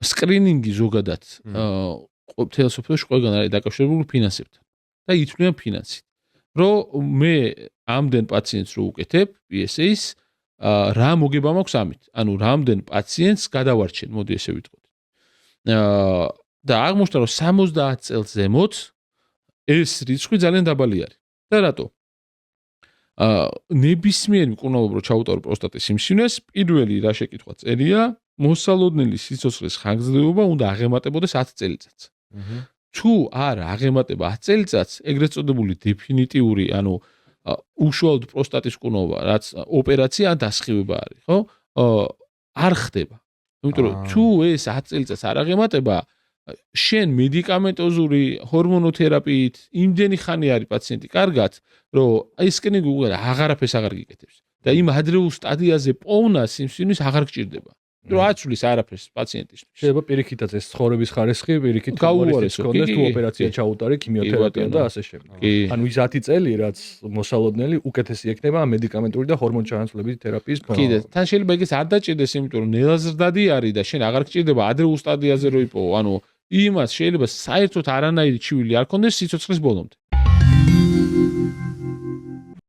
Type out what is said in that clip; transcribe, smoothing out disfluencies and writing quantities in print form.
სკრინინგი ზოგადად მთელ სოფელში ყველგან არის დაკავშირებული ფინანსებთან და ითვლიან ფინანსით. რომ მე ამდენ პაციენტს რო უკეთებ PSA-ს რა მოგება მაქვს ამით. ანუ რამდენ პაციენტს გადავარჩენ, მოდი ესე ვიტყოთ. და აღმოჩნდა რომ 70 წელს ზემოთ ეს რიცხვი ძალიან დაბალი არის. და რატო? ნებისმიერი მკურნალობა რო ჩაუტარო პროსტატის სიმსივნეს, პირველი რა შეკითხვა წერია, მოსალოდნელი სიცოცხლის ხანგრძლივობა უნდა აღემატებოდეს 10 წელიწადს. თუ არ აღემატება 10 წელიწადს, ეგრეთ წოდებული დეფინიტიური, ანუ უშუალოდ პროსტატის მკურნალობა, რაც ოპერაცია ან დასხივება არის, ხო? არ ხდება. იმიტომ რომ თუ ეს 10 წელიწადს არ აღემატება, შენ მედიკამენტოზური ჰორმონოთერაპიით იმდენი ხანი არის პაციენტი კარგად, რომ ეს სკრინინგი აღარაფერს აღარ გიკეთებს. და იმ ადრეულ სტადიაზე პოვნა სიმსივნის აღარ გჭირდება. რომ აცვლის არაფერს პაციენტისთვის. შეიძლება პირიქითაც ეს ცხოვრების ხარისხი პირიქით გაუარესო კონდეს თუ ოპერაცია ჩაუტარე ქიმიოთერაპია და ასე შემდეგ. ანუ ის 10 წელი რაც მოსალოდნელი უკეთესი ექნება მედიკამენტური და ჰორმონჩანაცვლების თერაპიის ფონდ. კიდე თან შეიძლება ეგეც არ დაჭირდეს, იმიტომ რომ ნელა ზრდადი არის და შენ აღარ გჭირდება ადრეულ სტადიაზე რო იპოვო. ანუ იმას შეიძლება საერთოდ არანაირი ჩივილი არ კონდეს სიცოცხლის ბოლომდე.